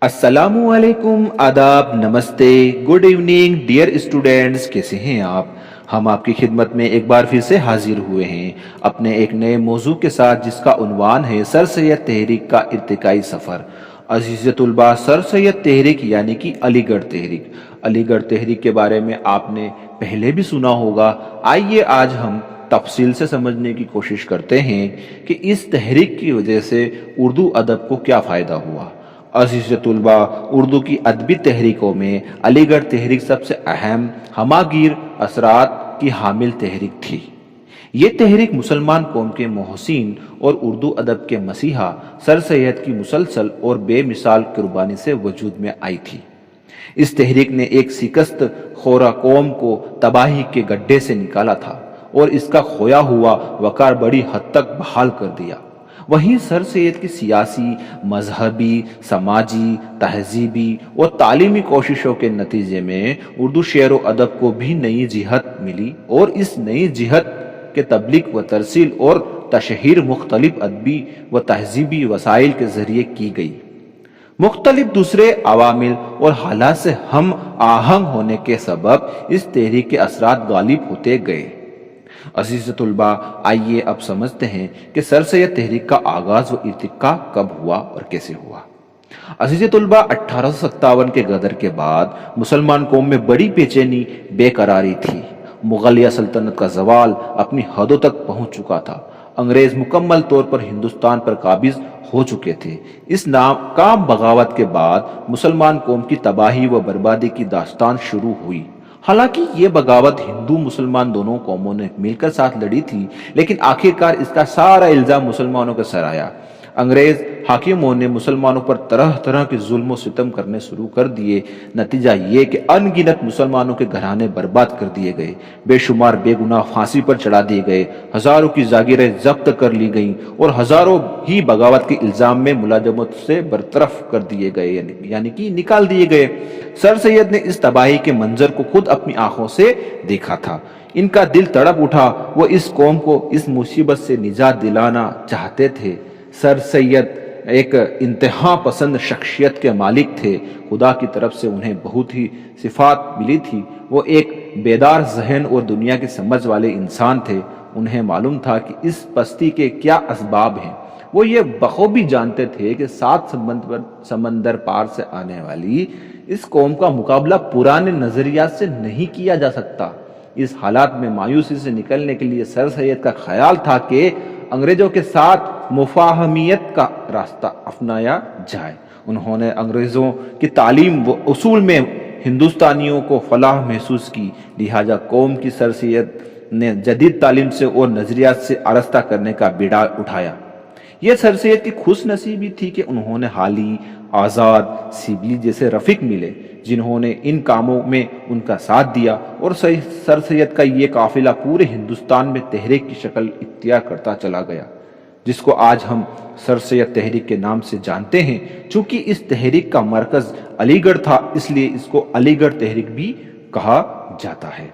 السلام علیکم، آداب، نمستے، گڈ ایوننگ ڈیئر اسٹوڈینٹس، کیسے ہیں آپ؟ ہم آپ کی خدمت میں ایک بار پھر سے حاضر ہوئے ہیں اپنے ایک نئے موضوع کے ساتھ، جس کا عنوان ہے سر سید تحریک کا ارتقائی سفر۔ عزیز طلباء، سر سید تحریک یعنی کہ علی گڑھ تحریک۔ علی گڑھ تحریک کے بارے میں آپ نے پہلے بھی سنا ہوگا۔ آئیے آج ہم تفصیل سے سمجھنے کی کوشش کرتے ہیں کہ اس تحریک کی وجہ سے اردو ادب کو کیا فائدہ ہوا۔ عزیز طلباء، اردو کی ادبی تحریکوں میں علی گڑھ تحریک سب سے اہم ہماگیر اثرات کی حامل تحریک تھی۔ یہ تحریک مسلمان قوم کے محسن اور اردو ادب کے مسیحا سر سید کی مسلسل اور بے مثال قربانی سے وجود میں آئی تھی۔ اس تحریک نے ایک شکست خورہ قوم کو تباہی کے گڈھے سے نکالا تھا اور اس کا کھویا ہوا وقار بڑی حد تک بحال کر دیا۔ وہیں سر سید کی سیاسی، مذہبی، سماجی، تہذیبی اور تعلیمی کوششوں کے نتیجے میں اردو شعر و ادب کو بھی نئی جہت ملی، اور اس نئی جہت کے تبلیغ و ترسیل اور تشہیر مختلف ادبی و تہذیبی وسائل کے ذریعے کی گئی۔ مختلف دوسرے عوامل اور حالات سے ہم آہنگ ہونے کے سبب اس تحریک کے اثرات غالب ہوتے گئے۔ عزیز طلباء، آئیے اب سمجھتے ہیں کہ سر سید تحریک کا آغاز و ارتقاء کب ہوا اور کیسے ہوا۔ عزیز طلباء، 1857 کے غدر کے بعد مسلمان قوم میں بڑی بے چینی، بے قراری تھی۔ مغلیہ سلطنت کا زوال اپنی حدوں تک پہنچ چکا تھا۔ انگریز مکمل طور پر ہندوستان پر قابض ہو چکے تھے۔ اس ناکام بغاوت کے بعد مسلمان قوم کی تباہی و بربادی کی داستان شروع ہوئی۔ حالانکہ یہ بغاوت ہندو مسلمان دونوں قوموں نے مل کر ساتھ لڑی تھی، لیکن آخرکار اس کا سارا الزام مسلمانوں کے سر آیا۔ انگریز حاکموں نے مسلمانوں پر طرح طرح کے ظلم و ستم کرنے شروع کر دیے۔ نتیجہ یہ کہ ان گنت مسلمانوں کے گھرانے برباد کر دیے گئے، بے شمار بے گناہ پھانسی پر چڑھا دیے گئے، ہزاروں کی جاگیریں ضبط کر لی گئیں اور ہزاروں ہی بغاوت کے الزام میں ملازمت سے برطرف کر دیے گئے، یعنی کہ نکال دیے گئے۔ سر سید نے اس تباہی کے منظر کو خود اپنی آنکھوں سے دیکھا تھا۔ ان کا دل تڑپ اٹھا، وہ اس قوم کو اس مصیبت سے نجات دلانا چاہتے تھے۔ سر سید ایک انتہا پسند شخصیت کے مالک تھے۔ خدا کی طرف سے انہیں بہت ہی صفات ملی تھی۔ وہ ایک بیدار ذہن اور دنیا کی سمجھ والے انسان تھے۔ انہیں معلوم تھا کہ اس پستی کے کیا اسباب ہیں۔ وہ یہ بخوبی جانتے تھے کہ 7 سمندر پار سے آنے والی اس قوم کا مقابلہ پرانے نظریات سے نہیں کیا جا سکتا۔ اس حالات میں مایوسی سے نکلنے کے لیے سر سید کا خیال تھا کہ انگریزوں کے ساتھ مفاہمیت کا راستہ اپنایا جائے۔ انہوں نے انگریزوں کی تعلیم و اصول میں ہندوستانیوں کو فلاح محسوس کی، لہٰذا قوم کی سر سید نے جدید تعلیم سے اور نظریات سے آراستہ کرنے کا بیڑا اٹھایا۔ یہ سر سید کی خوش نصیبی تھی کہ انہوں نے حالی، آزاد، سبلی جیسے رفیق ملے، جنہوں نے ان کاموں میں ان کا ساتھ دیا، اور سر سید کا یہ قافلہ پورے ہندوستان میں تحریک کی شکل اختیار کرتا چلا گیا، جس کو آج ہم سر سید تحریک کے نام سے جانتے ہیں۔ چونکہ اس تحریک کا مرکز علی گڑھ تھا، اس لیے اس کو علی گڑھ تحریک بھی کہا جاتا ہے۔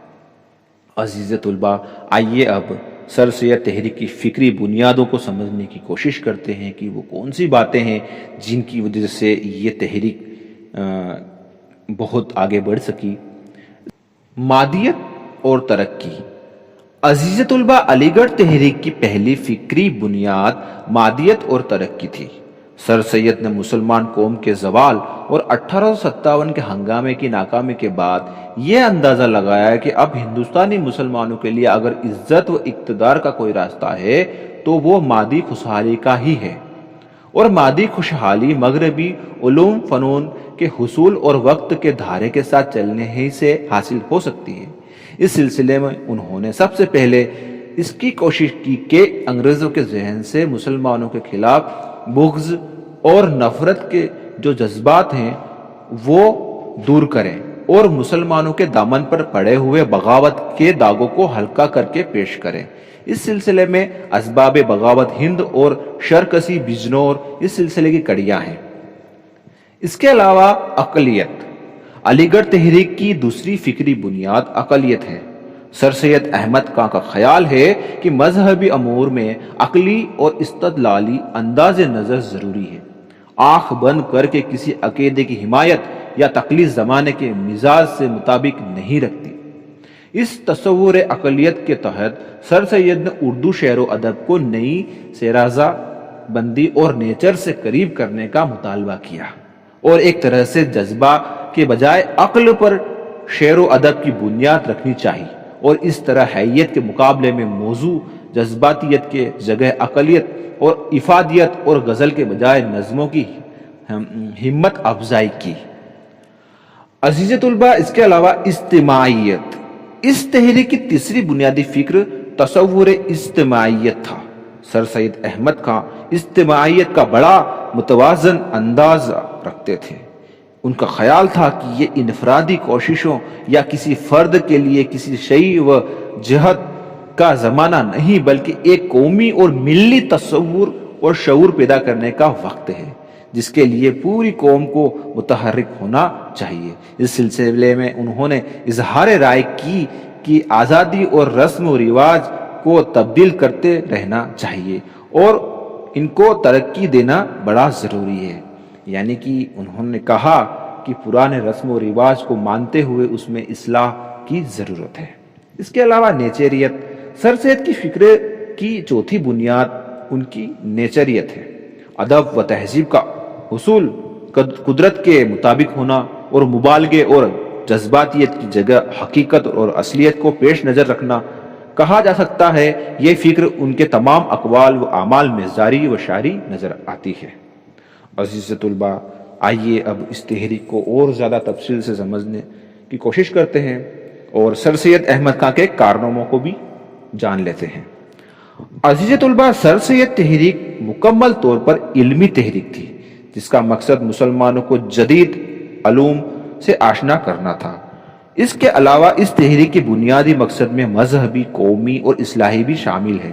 عزیز طلباء، آئیے اب سر سید تحریک کی فکری بنیادوں کو سمجھنے کی کوشش کرتے ہیں کہ وہ کون سی باتیں ہیں جن کی وجہ سے یہ تحریک بہت آگے بڑھ سکی۔ مادیت اور ترقی۔ عزیز طلباء، علی گڑھ تحریک کی پہلی فکری بنیاد مادیت اور ترقی تھی۔ سر سید نے مسلمان قوم کے زوال اور 1857 کے ہنگامے کی ناکامی کے بعد یہ اندازہ لگایا کہ اب ہندوستانی مسلمانوں کے لیے اگر عزت و اقتدار کا کوئی راستہ ہے تو وہ مادی خوشحالی کا ہی ہے، اور مادی خوشحالی مغربی علوم فنون کے حصول اور وقت کے دھارے کے ساتھ چلنے ہی سے حاصل ہو سکتی ہے۔ اس سلسلے میں انہوں نے سب سے پہلے اس کی کوشش کی کہ انگریزوں کے ذہن سے مسلمانوں کے خلاف بغض اور نفرت کے جو جذبات ہیں وہ دور کریں اور مسلمانوں کے دامن پر پڑے ہوئے بغاوت کے داغوں کو ہلکا کر کے پیش کریں۔ اس سلسلے میں اسباب بغاوت ہند اور شرکسی بجنور اس سلسلے کی کڑیاں ہیں۔ اس کے علاوہ اقلیت۔ علی گڑھ تحریک کی دوسری فکری بنیاد اقلیت ہے۔ سر سید احمد خان کا خیال ہے کہ مذہبی امور میں عقلی اور استدلالی انداز نظر ضروری ہے۔ آنکھ بند کر کے کسی عقیدے کی حمایت یا تقلید زمانے کے مزاج سے مطابق نہیں رکھتی۔ اس تصور اقلیت کے تحت سر سید نے اردو شعر و ادب کو نئی سیرازہ بندی اور نیچر سے قریب کرنے کا مطالبہ کیا، اور ایک طرح سے جذبہ کے بجائے عقل پر شعر و ادب کی بنیاد رکھنی چاہیے، اور اس طرح حیت کے مقابلے میں موضوع جذباتیت کے جگہ عقلیت اور افادیت اور غزل کے بجائے نظموں کی ہمت افزائی کی۔ عزیز طلبہ، اس کے علاوہ اجتماعیت، اس تحریک کی تیسری بنیادی فکر تصور اجتماعیت تھا۔ سر سید احمد خان اجتماعیت کا بڑا متوازن انداز رکھتے تھے۔ ان کا خیال تھا کہ یہ انفرادی کوششوں یا کسی فرد کے لیے کسی شیء و جہت کا زمانہ نہیں، بلکہ ایک قومی اور ملی تصور اور شعور پیدا کرنے کا وقت ہے جس کے لیے پوری قوم کو متحرک ہونا چاہیے۔ اس سلسلے میں انہوں نے اظہار رائے کی کہ آزادی اور رسم و رواج کو تبدیل کرتے رہنا چاہیے اور ان کو ترقی دینا بڑا ضروری ہے، یعنی کہ انہوں نے کہا کہ پرانے رسم و رواج کو مانتے ہوئے اس میں اصلاح کی ضرورت ہے۔ اس کے علاوہ نیچریت، سر سید کی فکر کی چوتھی بنیاد ان کی نیچریت ہے۔ ادب و تہذیب کا حصول قدرت کے مطابق ہونا اور مبالغے اور جذباتیت کی جگہ حقیقت اور اصلیت کو پیش نظر رکھنا کہا جا سکتا ہے۔ یہ فکر ان کے تمام اقوال و اعمال میں جاری و ساری نظر آتی ہے۔ عزیز طلبہ، آئیے اب اس تحریک کو اور زیادہ تفصیل سے سمجھنے کی کوشش کرتے ہیں اور سر سید احمد خان کے کارناموں کو بھی جان لیتے ہیں۔ عزیز طلبہ، سر سید تحریک مکمل طور پر علمی تحریک تھی جس کا مقصد مسلمانوں کو جدید علوم سے آشنا کرنا تھا۔ اس کے علاوہ اس تحریک کے بنیادی مقصد میں مذہبی، قومی اور اصلاحی بھی شامل ہے۔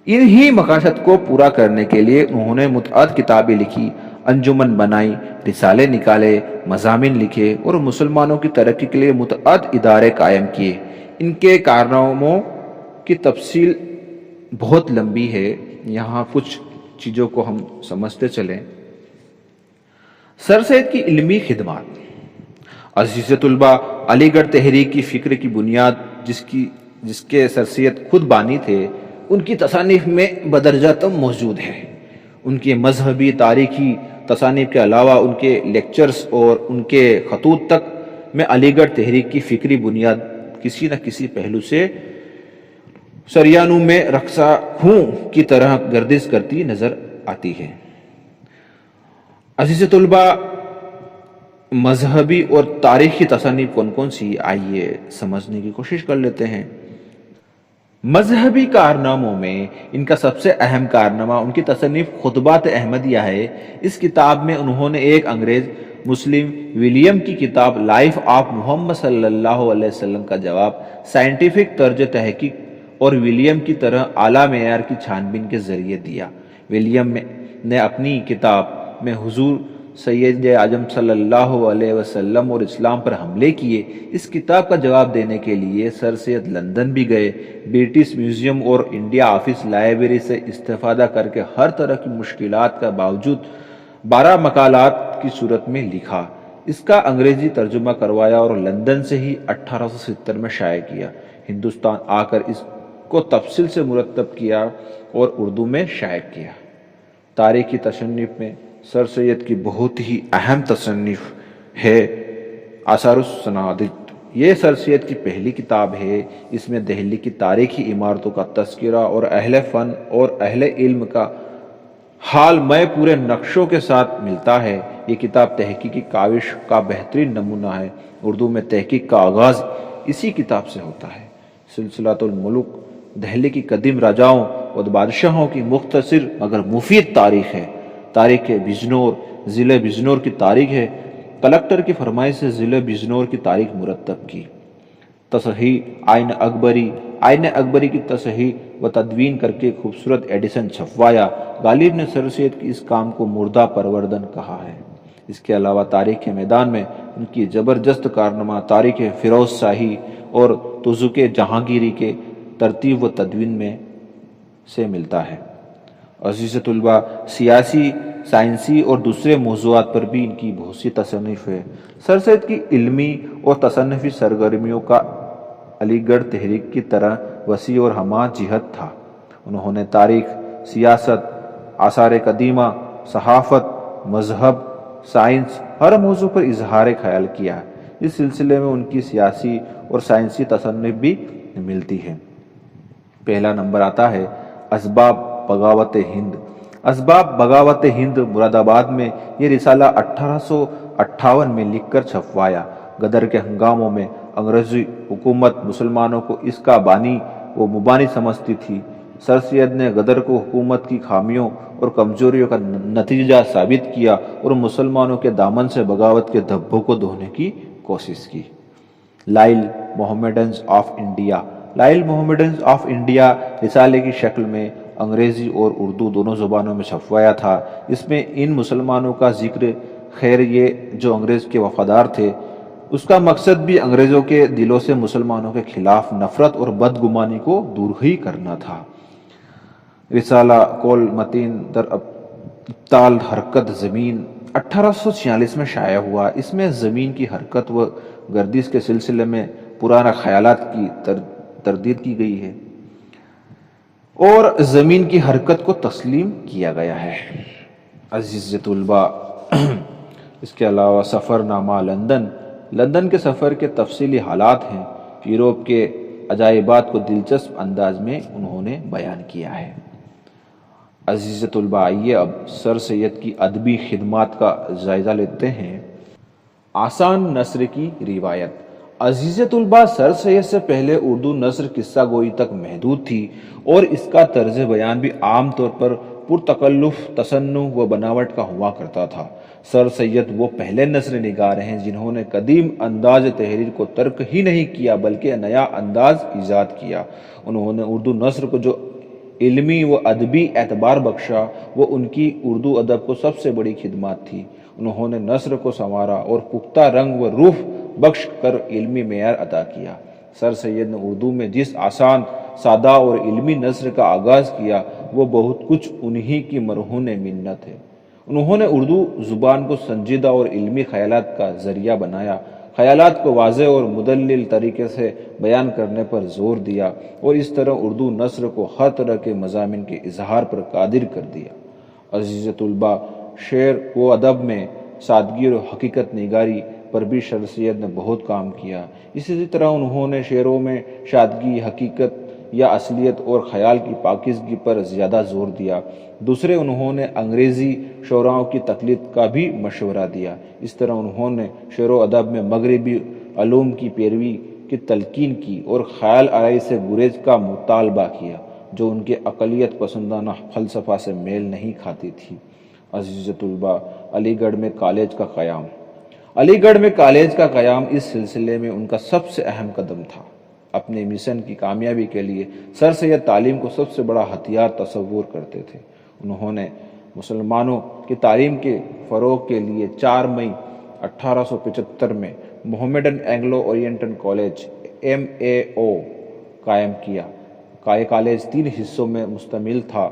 انہی مقاصد کو پورا کرنے کے لیے انہوں نے متعدد کتابیں لکھی، انجمن بنائی، رسالے نکالے، مضامین لکھے اور مسلمانوں کی ترقی کے لیے متعدد ادارے قائم کیے۔ ان کے کارناموں کی تفصیل بہت لمبی ہے، یہاں کچھ چیزوں کو ہم سمجھتے چلیں۔ سر سید کی علمی خدمات۔ عزیز طلبہ، علی گڑھ تحریک کی فکر کی بنیاد جس کے سر سید خود بانی تھے، ان کی تصانیف میں بدرجہ تم موجود ہے۔ ان کے مذہبی تاریخی تصانیف کے علاوہ ان کے لیکچرز اور ان کے خطوط تک میں علی گڑھ تحریک کی فکری بنیاد کسی نہ کسی پہلو سے سریانو میں رقصہ خوں کی طرح گردش کرتی نظر آتی ہے۔ عزیز طلبہ، مذہبی اور تاریخی تصانیف کون کون سی، آئیے سمجھنے کی کوشش کر لیتے ہیں۔ مذہبی کارناموں میں ان کا سب سے اہم کارنامہ ان کی تصنیف خطبات احمدیہ ہے۔ اس کتاب میں انہوں نے ایک انگریز مسلم ولیم کی کتاب لائف آف محمد صلی اللہ علیہ وسلم کا جواب سائنٹیفک طرز تحقیق اور ولیم کی طرح اعلیٰ معیار کی چھانبین کے ذریعے دیا۔ ولیم نے اپنی کتاب میں حضور سید اعظم صلی اللہ علیہ وسلم اور اسلام پر حملے کیے۔ اس کتاب کا جواب دینے کے لیے سر سید لندن بھی گئے، برٹش میوزیم اور انڈیا آفس لائبریری سے استفادہ کر کے ہر طرح کی مشکلات کا باوجود 12 مقالات کی صورت میں لکھا۔ اس کا انگریزی ترجمہ کروایا اور لندن سے ہی 1870 میں شائع کیا۔ ہندوستان آ کر اس کو تفصیل سے مرتب کیا اور اردو میں شائع کیا۔ تاریخی تصنیف میں سر سید کی بہت ہی اہم تصنیف ہے آثار السنادید۔ یہ سر سید کی پہلی کتاب ہے۔ اس میں دہلی کی تاریخی عمارتوں کا تذکرہ اور اہل فن اور اہل علم کا حال میں پورے نقشوں کے ساتھ ملتا ہے۔ یہ کتاب تحقیقی کاوش کا بہترین نمونہ ہے۔ اردو میں تحقیق کا آغاز اسی کتاب سے ہوتا ہے۔ سلسلۃ الملوک دہلی کی قدیم راجاؤں اور بادشاہوں کی مختصر مگر مفید تاریخ ہے۔ تاریخ بجنور ضلع بجنور کی تاریخ ہے۔ کلکٹر کی فرمائش سے ضلع بجنور کی تاریخ مرتب کی۔ تصحیح آئین اکبری کی تصحیح و تدوین کر کے خوبصورت ایڈیشن چھپوایا۔ غالب نے سر سید کی اس کام کو مردہ پروردن کہا ہے۔ اس کے علاوہ تاریخ کے میدان میں ان کی زبردست کارنامہ تاریخ فیروز شاہی اور تزوک جہانگیری کے ترتیب و تدوین میں سے ملتا ہے۔ عزیز طلبہ، سیاسی سائنسی اور دوسرے موضوعات پر بھی ان کی بہت سی تصنیف ہے۔ سر سید کی علمی اور تصنفی سرگرمیوں کا علی گڑھ تحریک کی طرح وسیع اور ہمہ جہت تھا۔ انہوں نے تاریخ، سیاست، آثار قدیمہ، صحافت، مذہب، سائنس، ہر موضوع پر اظہار خیال کیا۔ اس سلسلے میں ان کی سیاسی اور سائنسی تصنیف بھی ملتی ہے۔ پہلا نمبر آتا ہے اسباب بغاوت ہند۔ اسباب بغاوت ہند مراد آباد میں یہ رسالہ 1858 میں لکھ کر چھپوایا۔ غدر کے ہنگاموں میں انگریزی حکومت مسلمانوں کو اس کا بانی و مبانی سمجھتی تھی۔ سر سید نے غدر کو حکومت کی خامیوں اور کمزوریوں کا نتیجہ ثابت کیا اور مسلمانوں کے دامن سے بغاوت کے دھبوں کو دھونے کی کوشش کی۔ Loyal Mohammedans of India. Loyal Mohammedans of India رسالے کی شکل میں انگریزی اور اردو دونوں زبانوں میں چھپوایا تھا۔ اس میں ان مسلمانوں کا ذکر، خیر یہ جو انگریز کے وفادار تھے، اس کا مقصد بھی انگریزوں کے دلوں سے مسلمانوں کے خلاف نفرت اور بدگمانی کو دور ہی کرنا تھا۔ رسالہ کول متین در ابطال حرکت زمین 1846 میں شائع ہوا۔ اس میں زمین کی حرکت و گردش کے سلسلے میں پرانا خیالات کی تردید کی گئی ہے اور زمین کی حرکت کو تسلیم کیا گیا ہے۔ عزیز طلباء، اس کے علاوہ سفر نامہ لندن۔ لندن کے سفر کے تفصیلی حالات ہیں۔ یورپ کے عجائبات کو دلچسپ انداز میں انہوں نے بیان کیا ہے۔ عزیز طلباء، آئیے اب سر سید کی ادبی خدمات کا جائزہ لیتے ہیں۔ آسان نثر کی روایت۔ عزیز طلباء، سر سید سے پہلے اردو نثر قصہ گوئی تک محدود تھی اور اس کا طرز بیان بھی عام طور پر پرتکلف، تصنع و بناوٹ کا ہوا کرتا تھا۔ سر سید وہ پہلے نثر نگار ہیں جنہوں نے قدیم انداز تحریر کو ترک ہی نہیں کیا بلکہ نیا انداز ایجاد کیا۔ انہوں نے اردو نثر کو جو علمی و ادبی اعتبار بخشا وہ ان کی اردو ادب کو سب سے بڑی خدمات تھی۔ انہوں نے نثر کو سنوارا اور پختہ رنگ و روح بخش کر علمی معیار عطا کیا۔ سر سید نے اردو میں جس آسان، سادہ اور علمی نثر کا آغاز کیا وہ بہت کچھ انہی کی مرہون منت ہے۔ انہوں نے اردو زبان کو سنجیدہ اور علمی خیالات کا ذریعہ بنایا، خیالات کو واضح اور مدلل طریقے سے بیان کرنے پر زور دیا اور اس طرح اردو نثر کو ہر طرح کے مضامین کے اظہار پر قادر کر دیا۔ عزیز طلباء، شعر و ادب میں سادگی اور حقیقت نگاری پر بھی سر سید نے بہت کام کیا۔ اسی طرح انہوں نے شعروں میں سادگی، حقیقت یا اصلیت اور خیال کی پاکیزگی پر زیادہ زور دیا۔ دوسرے انہوں نے انگریزی شعراؤں کی تقلید کا بھی مشورہ دیا۔ اس طرح انہوں نے شعر و ادب میں مغربی علوم کی پیروی کی تلقین کی اور خیال آرائی سے گریز کا مطالبہ کیا جو ان کے اقلیت پسندانہ فلسفہ سے میل نہیں کھاتی تھی۔ عزیز طلباء، علی گڑھ میں کالج کا قیام۔ علی گڑھ میں کالج کا قیام اس سلسلے میں ان کا سب سے اہم قدم تھا۔ اپنے مشن کی کامیابی کے لیے سر سید تعلیم کو سب سے بڑا ہتھیار تصور کرتے تھے۔ انہوں نے مسلمانوں کی تعلیم کے فروغ کے لیے 4 مئی 1875 میں Mohammedan Anglo oriental college MAO قائم کیا۔ یہ کالج 3 حصوں میں مشتمل تھا۔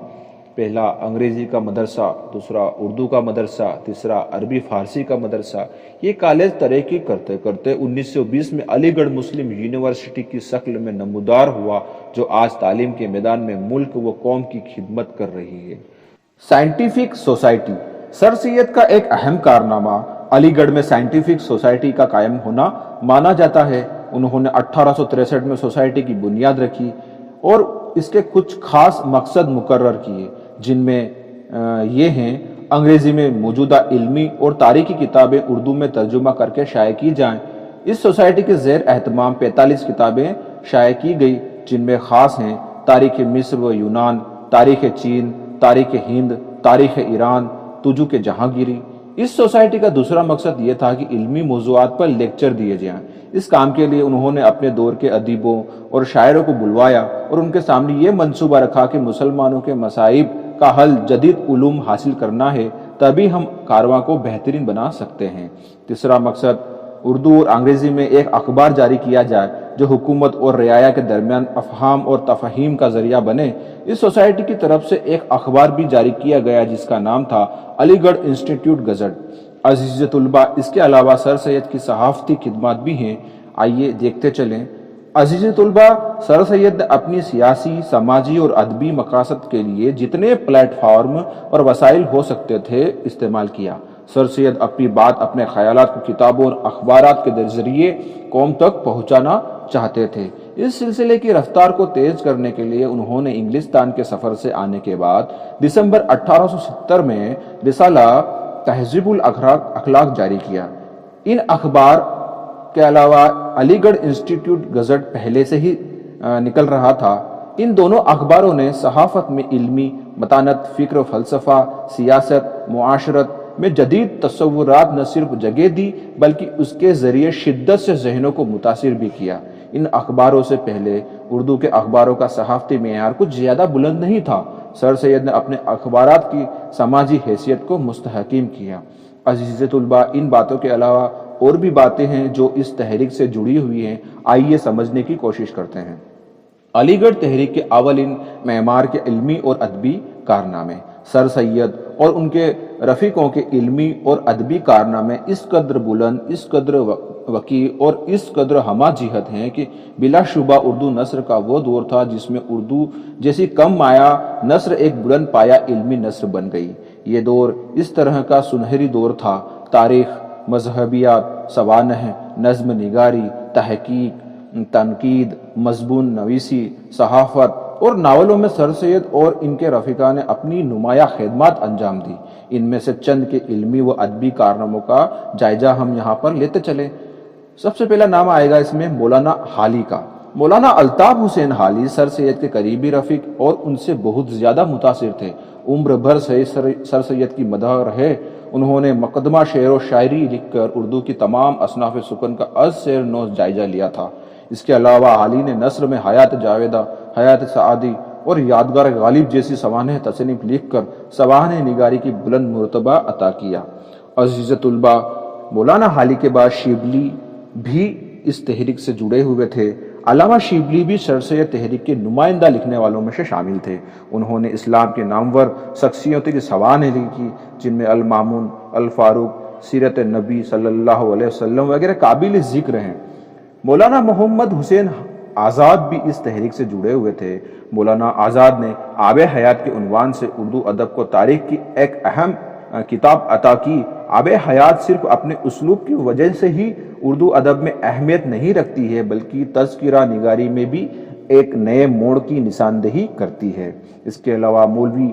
پہلا انگریزی کا مدرسہ، دوسرا اردو کا مدرسہ، تیسرا عربی فارسی کا مدرسہ۔ یہ کالج ترقی کرتے کرتے 1920 میں علی گڑھ مسلم یونیورسٹی کی شکل میں نمودار ہوا جو آج تعلیم کے میدان میں ملک و قوم کی خدمت کر رہی ہے۔ Scientific society. سر سید کا ایک اہم کارنامہ علی گڑھ میں سائنٹیفک سوسائٹی کا قائم ہونا مانا جاتا ہے۔ انہوں نے 1863 میں سوسائٹی کی بنیاد رکھی اور اس کے کچھ خاص مقصد مقرر کیے جن میں یہ ہیں: انگریزی میں موجودہ علمی اور تاریخی کتابیں اردو میں ترجمہ کر کے شائع کی جائیں۔ اس سوسائٹی کے زیر اہتمام 45 کتابیں شائع کی گئی جن میں خاص ہیں تاریخ مصر و یونان، تاریخ چین، تاریخ ہند، تاریخ ایران، تجو کے جہانگیری۔ اس سوسائٹی کا دوسرا مقصد یہ تھا کہ علمی موضوعات پر لیکچر دیے جائیں۔ اس کام کے لیے انہوں نے اپنے دور کے ادیبوں اور شاعروں کو بلوایا اور ان کے سامنے یہ منصوبہ رکھا کہ مسلمانوں کے مصائب کا حل جدید علوم حاصل کرنا ہے، تبھی ہم کارواں کو بہترین بنا سکتے ہیں۔ تیسرا مقصد اردو اور انگریزی میں ایک اخبار جاری کیا جائے جو حکومت اور رعایا کے درمیان افہام اور تفہیم کا ذریعہ بنے۔ اس سوسائٹی کی طرف سے ایک اخبار بھی جاری کیا گیا جس کا نام تھا علی گڑھ انسٹیٹیوٹ گزٹ۔ عزیز طلباء، اس کے علاوہ سر سید کی صحافتی خدمات بھی ہیں، آئیے دیکھتے چلیں۔ عزیز طلباء، سر سید نے اپنی سیاسی، سماجی اور ادبی مقاصد کے لیے جتنے پلیٹ فارم اور وسائل ہو سکتے تھے استعمال کیا۔ سر سید اپنی بات، اپنے خیالات کو کتابوں اور اخبارات کے ذریعے قوم تک پہنچانا چاہتے تھے۔ اس سلسلے کی رفتار کو تیز کرنے کے لیے انہوں نے انگلستان کے سفر سے آنے کے بعد دسمبر 1870 میں رسالہ تہذیب الاخلاق جاری کیا۔ ان اخبار کے علاوہ علی گڑھ انسٹیٹیوٹ گزٹ پہلے سے ہی نکل رہا تھا۔ ان دونوں اخباروں نے صحافت میں علمی متانت، فکر و فلسفہ، سیاست، معاشرت میں جدید تصورات نہ صرف جگہ دی بلکہ اس کے ذریعے شدت سے ذہنوں کو متاثر بھی کیا۔ ان اخباروں سے پہلے اردو کے اخباروں کا صحافتی معیار کچھ زیادہ بلند نہیں تھا۔ سر سید نے اپنے اخبارات کی سماجی حیثیت کو مستحکم کیا۔ عزیز طلباء، ان باتوں کے علاوہ اور بھی باتیں ہیں جو اس تحریک سے جڑی ہوئی ہیں، آئیے سمجھنے کی کوشش کرتے ہیں۔ علی گڑھ تحریک کے اولین معمار کے علمی اور ادبی کارنامے۔ سر سید اور ان کے رفیقوں کے علمی اور ادبی کارنامے اس قدر بلند، اس قدر وسیع اور اس قدر ہمہ جہت ہیں کہ بلا شبہ اردو نثر کا وہ دور تھا جس میں اردو جیسی کم مایہ نثر ایک بلند پایہ علمی نثر بن گئی۔ یہ دور اس طرح کا سنہری دور تھا۔ تاریخ، مذہبیات، سوانح، نظم نگاری، تحقیق، تنقید، مضمون نویسی، صحافت اور ناولوں میں سر سید اور ان کے رفیقان نے اپنی نمایاں خدمات انجام دی۔ ان میں سے چند کے علمی و ادبی کارناموں کا جائزہ ہم یہاں پر لیتے چلیں۔ سب سے پہلا نام آئے گا اس میں مولانا حالی کا۔ مولانا الطاف حسین حالی سر سید کے قریبی رفیق اور ان سے بہت زیادہ متاثر تھے۔ عمر بھر سے سر سید کی مدح رہے۔ انہوں نے مقدمہ شعر و شاعری لکھ کر اردو کی تمام اصناف سکن کا از سیر نو جائزہ لیا تھا۔ اس کے علاوہ حالی نے نثر میں حیات جاویدہ، حیات سعادی اور یادگار غالب جیسی سوانح تصنیف لکھ کر سوانح نگاری کی بلند مرتبہ عطا کیا۔ عزیز طلباء، مولانا حالی کے بعد شیبلی بھی اس تحریک سے جڑے ہوئے تھے۔ علامہ شیبلی بھی سر سید تحریک کے نمائندہ لکھنے والوں میں سے شامل تھے۔ انہوں نے اسلام کے نامور شخصیتوں کی سوانح لکھی جن میں المامون، الفاروق، سیرت نبی صلی اللہ علیہ وسلم وغیرہ قابل ذکر ہیں۔ مولانا محمد حسین آزاد بھی اس تحریک سے جڑے ہوئے تھے۔ مولانا آزاد نے آب حیات کے عنوان سے اردو ادب کو تاریخ کی ایک اہم کتاب عطا کی۔ آب حیات صرف اپنے اسلوب کی وجہ سے ہی اردو ادب میں اہمیت نہیں رکھتی ہے بلکہ تذکرہ نگاری میں بھی ایک نئے موڑ کی نشاندہی کرتی ہے۔ اس کے علاوہ مولوی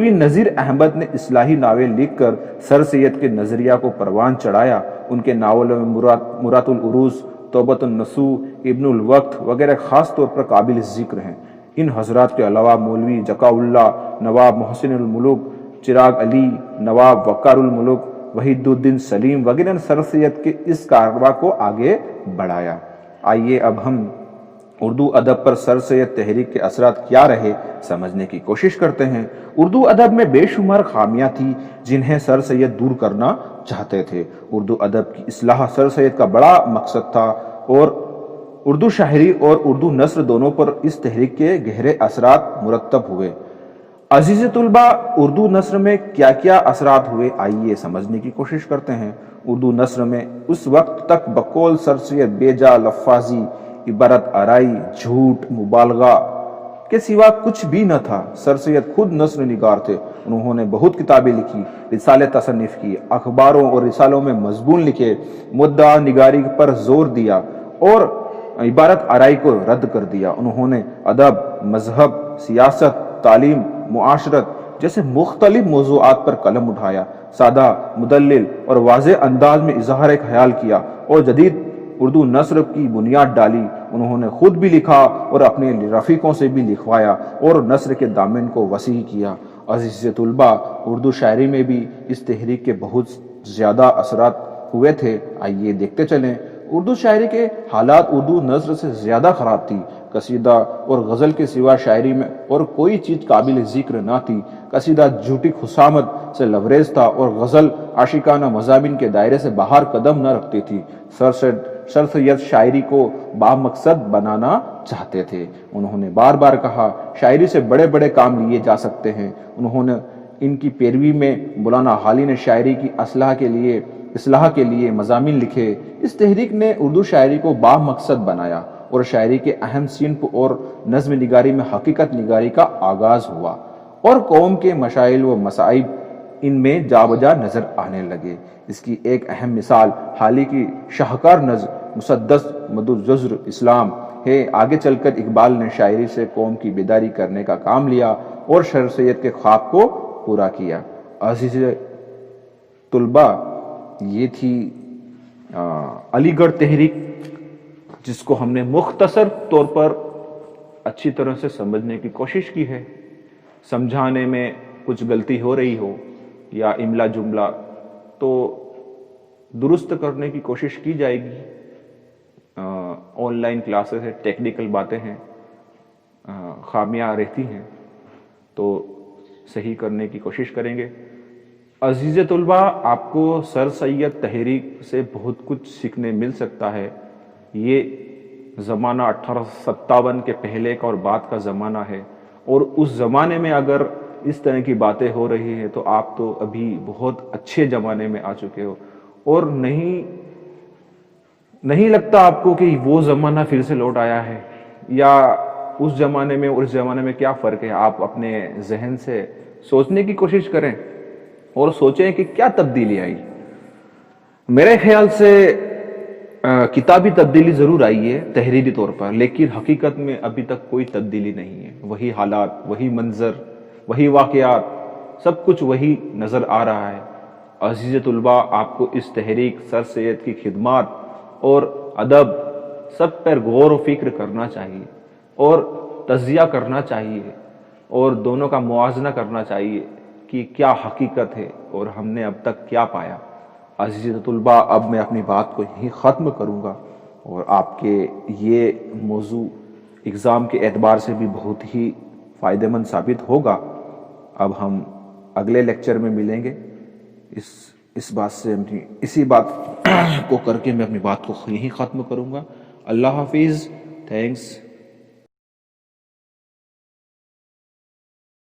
نذیر احمد نے اصلاحی ناول لکھ کر سر سید کے نظریہ کو پروان چڑھایا۔ ان کے ناولوں میں مرات العروس، توبۃ النصوح، ابن الوقت وغیرہ خاص طور پر قابل ذکر ہیں۔ ان حضرات کے علاوہ مولوی ذکا اللہ، نواب محسن الملک، چراغ علی، نواب وقار الملک، وحید الدین سلیم وغیرہ نے سر سید کے اس کاررواں کو آگے بڑھایا۔ آئیے اب ہم اردو ادب پر سر سید تحریک کے اثرات کیا رہے سمجھنے کی کوشش کرتے ہیں۔ اردو ادب میں بے شمار خامیاں تھیں جنہیں سر سید دور کرنا چاہتے تھے۔ اردو ادب کی اصلاح سر سید کا بڑا مقصد تھا اور اردو شاعری اور اردو نثر دونوں پر اس تحریک کے گہرے اثرات مرتب ہوئے۔ عزیز طلباء، اردو نثر میں کیا کیا اثرات ہوئے آئیے سمجھنے کی کوشش کرتے ہیں۔ اردو نثر میں اس وقت تک بقول سر سید بے جا لفاظی، عبارت آرائی، جھوٹ، مبالغہ کے سوا کچھ بھی نہ تھا۔ سر سید خود نثر نگار تھے۔ انہوں نے بہت کتابیں لکھی، رسالے تصنیف کی، اخباروں اور رسالوں میں مضمون لکھے، مدعا نگاری پر زور دیا اور عبارت آرائی کو رد کر دیا۔ انہوں نے ادب، مذہب، سیاست، تعلیم، معاشرت جیسے مختلف موضوعات پر قلم اٹھایا، سادہ، مدلل اور واضح انداز میں اظہار خیال کیا اور جدید اردو نثر کی بنیاد ڈالی۔ انہوں نے خود بھی لکھا اور اپنے رفیقوں سے بھی لکھوایا اور نثر کے دامن کو وسیع کیا۔ عزیز طلباء، اردو شاعری میں بھی اس تحریک کے بہت زیادہ اثرات ہوئے تھے، آئیے دیکھتے چلیں۔ اردو شاعری کے حالات اردو نثر سے زیادہ خراب تھی۔ قصیدہ اور غزل کے سوا شاعری میں اور کوئی چیز قابل ذکر نہ تھی۔ قصیدہ جھوٹی خصامت سے لبریز تھا اور غزل عاشقانہ مضامین کے دائرے سے باہر قدم نہ رکھتی تھی۔ سر سید سر سید شاعری کو بامقصد بنانا چاہتے تھے۔ انہوں نے بار بار کہا شاعری سے بڑے بڑے کام لیے جا سکتے ہیں۔ انہوں نے ان کی پیروی میں مولانا حالی نے شاعری کی اصلاح کے لیے مضامین لکھے۔ اس تحریک نے اردو شاعری کو بامقصد بنایا اور شاعری کے اہم صنف اور نظم نگاری میں حقیقت نگاری کا آغاز ہوا اور قوم کے مشائل و مصائب ان میں جا بجا نظر آنے لگے۔ اس کی ایک اہم مثال حالی کی شاہکار نظم مسدس مدالجزر اسلام ہے۔ آگے چل کر اقبال نے شاعری سے قوم کی بیداری کرنے کا کام لیا اور سر سید کے خواب کو پورا کیا۔ عزیز طلبہ، یہ تھی علی گڑھ تحریک، جس کو ہم نے مختصر طور پر اچھی طرح سے سمجھنے کی کوشش کی ہے۔ سمجھانے میں کچھ غلطی ہو رہی ہو یا املا جملہ تو درست کرنے کی کوشش کی جائے گی۔ آن لائن کلاسز ہے، ٹیکنیکل باتیں ہیں، خامیاں رہتی ہیں تو صحیح کرنے کی کوشش کریں گے۔ عزیز طلبہ، آپ کو سر سید تحریک سے بہت کچھ سیکھنے مل سکتا ہے۔ یہ زمانہ 1857 کے پہلے کا اور بعد کا زمانہ ہے، اور اس زمانے میں اگر اس طرح کی باتیں ہو رہی ہیں تو آپ تو ابھی بہت اچھے زمانے میں آ چکے ہو، اور نہیں لگتا آپ کو کہ وہ زمانہ پھر سے لوٹ آیا ہے، یا اس زمانے میں اور اس زمانے میں کیا فرق ہے۔ آپ اپنے ذہن سے سوچنے کی کوشش کریں اور سوچیں کہ کیا تبدیلی آئی۔ میرے خیال سے کتابی تبدیلی ضرور آئی ہے تحریری طور پر، لیکن حقیقت میں ابھی تک کوئی تبدیلی نہیں ہے۔ وہی حالات، وہی منظر، وہی واقعات، سب کچھ وہی نظر آ رہا ہے۔ عزیز طلبہ، آپ کو اس تحریک، سر سید کی خدمات اور ادب سب پر غور و فکر کرنا چاہیے اور تجزیہ کرنا چاہیے، اور دونوں کا موازنہ کرنا چاہیے کہ کیا حقیقت ہے اور ہم نے اب تک کیا پایا۔ عزیز طلبہ، اب میں اپنی بات کو یہیں ختم کروں گا، اور آپ کے یہ موضوع اگزام کے اعتبار سے بھی بہت ہی فائدہ مند ثابت ہوگا۔ اب ہم اگلے لیکچر میں ملیں گے۔ اسی بات کو کر کے میں اپنی بات کو یہیں ختم کروں گا۔ اللہ حافظ، تھینکس۔